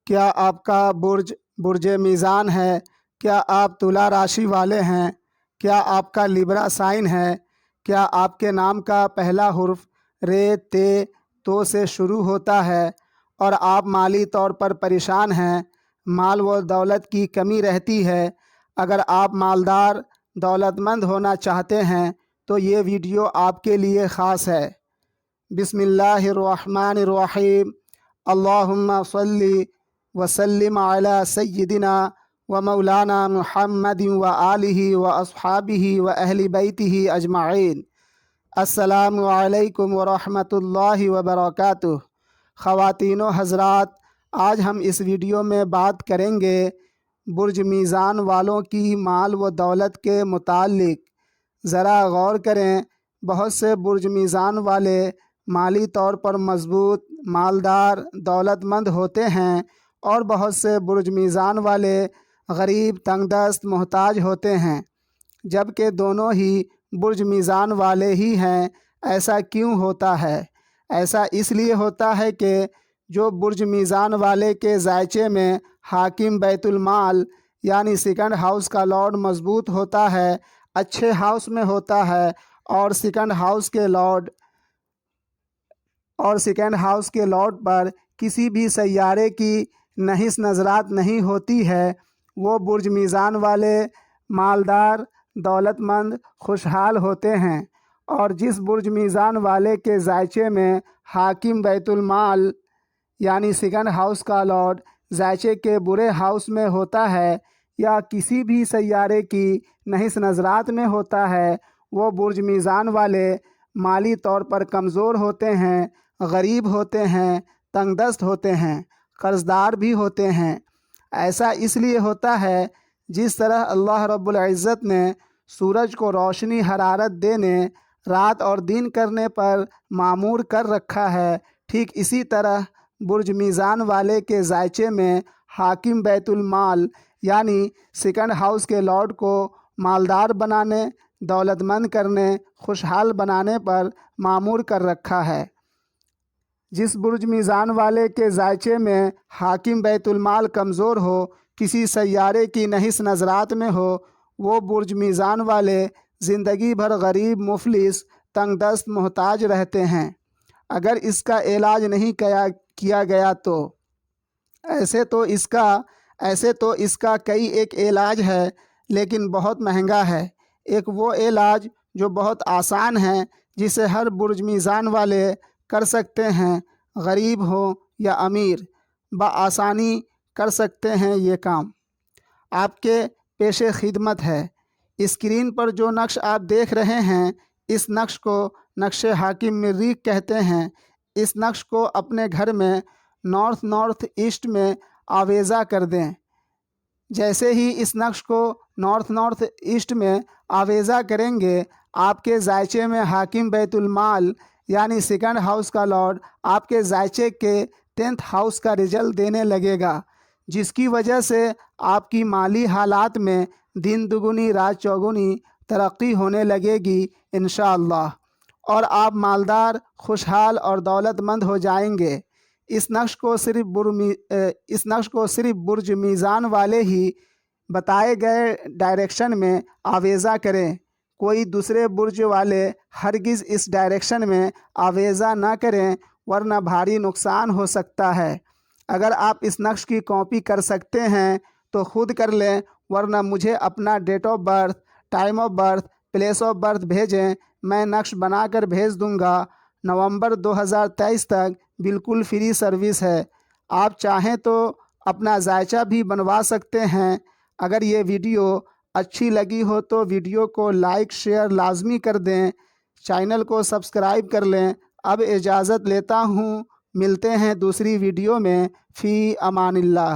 کیا آپ کا برج میزان ہے؟ کیا آپ تلا راشی والے ہیں؟ کیا آپ کا لیبرا سائن ہے؟ کیا آپ کے نام کا پہلا حرف رے تے تو سے شروع ہوتا ہے اور آپ مالی طور پر پریشان ہیں، مال و دولت کی کمی رہتی ہے؟ اگر آپ مالدار دولت مند ہونا چاہتے ہیں تو یہ ویڈیو آپ کے لیے خاص ہے۔ بسم اللہ الرحمن الرحیم۔ اللہم صلی وسلم علی سیدنا و مولانا محمد و آلہ و اصحابہ و اہل بیتہ اجمعین۔ السلام علیکم ورحمۃ اللہ وبرکاتہ۔ خواتین و حضرات، آج ہم اس ویڈیو میں بات کریں گے برج میزان والوں کی مال و دولت کے متعلق۔ ذرا غور کریں، بہت سے برج میزان والے مالی طور پر مضبوط، مالدار، دولت مند ہوتے ہیں، اور بہت سے برج میزان والے غریب، تنگ دست، محتاج ہوتے ہیں، جبکہ دونوں ہی برج میزان والے ہی ہیں۔ ایسا کیوں ہوتا ہے؟ ایسا اس لیے ہوتا ہے کہ جو برج میزان والے کے ذائچے میں حاکم بیت المال یعنی سیکنڈ ہاؤس کا لارڈ مضبوط ہوتا ہے، اچھے ہاؤس میں ہوتا ہے، اور سیکنڈ ہاؤس کے لارڈ پر کسی بھی سیارے کی نحس نظرات نہیں ہوتی ہے، وہ برج میزان والے مالدار، دولت مند، خوشحال ہوتے ہیں۔ اور جس برج میزان والے کے ذائچے میں حاکم بیت المال یعنی سیکنڈ ہاؤس کا لارڈ ذائچے کے برے ہاؤس میں ہوتا ہے یا کسی بھی سیارے کی نحس نظرات میں ہوتا ہے، وہ برج میزان والے مالی طور پر کمزور ہوتے ہیں، غریب ہوتے ہیں، تنگ دست ہوتے ہیں، قرض دار بھی ہوتے ہیں۔ ایسا اس لیے ہوتا ہے جس طرح اللہ رب العزت نے سورج کو روشنی حرارت دینے، رات اور دن کرنے پر معمور کر رکھا ہے، ٹھیک اسی طرح برج میزان والے کے ذائچے میں حاکم بیت المال یعنی سیکنڈ ہاؤس کے لارڈ کو مالدار بنانے، دولت مند کرنے، خوشحال بنانے پر معمور کر رکھا ہے۔ جس برج میزان والے کے ذائچے میں حاکم بیت المال کمزور ہو، کسی سیارے کی نحس نظرات میں ہو، وہ برج میزان والے زندگی بھر غریب، مفلس، تنگ دست، محتاج رہتے ہیں، اگر اس کا علاج نہیں کیا گیا تو۔ ایسے تو اس کا کئی ایک علاج ہے، لیکن بہت مہنگا ہے۔ ایک وہ علاج جو بہت آسان ہے، جسے ہر برج میزان والے کر سکتے ہیں، غریب ہو یا امیر، بآسانی کر سکتے ہیں یہ کام۔ آپ کے پیش خدمت ہے۔ اسکرین پر جو نقش آپ دیکھ رہے ہیں، اس نقش کو نقش حاکم مریخ کہتے ہیں۔ اس نقش کو اپنے گھر میں نارتھ ایسٹ میں آویزہ کر دیں۔ جیسے ہی اس نقش کو نارتھ ایسٹ میں آویزہ کریں گے، آپ کے ذائچے میں حاکم بیت المال یعنی سیکنڈ ہاؤس کا لارڈ آپ کے ذائچے کے 10th ہاؤس کا رزلٹ دینے لگے گا، جس کی وجہ سے آپ کی مالی حالات میں دن دگنی رات چوگنی ترقی ہونے لگے گی انشاءاللہ، اور آپ مالدار، خوشحال اور دولت مند ہو جائیں گے۔ اس نقش کو صرف برج میزان والے ہی بتائے گئے ڈائریکشن میں آویزہ کریں۔ کوئی دوسرے برج والے ہرگز اس ڈائریکشن میں آویزہ نہ کریں، ورنہ بھاری نقصان ہو سکتا ہے۔ اگر آپ اس نقش کی کاپی کر سکتے ہیں تو خود کر لیں، ورنہ مجھے اپنا date of birth, time of birth, place of birth بھیجیں، میں نقش بنا کر بھیج دوں گا۔ نومبر 2023 تک بالکل فری سروس ہے۔ آپ چاہیں تو اپنا ذائچہ بھی بنوا سکتے ہیں۔ اگر یہ ویڈیو اچھی لگی ہو تو ویڈیو کو لائک شیئر لازمی کر دیں، چینل کو سبسکرائب کر لیں۔ اب اجازت لیتا ہوں، ملتے ہیں دوسری ویڈیو میں۔ فی امان اللہ۔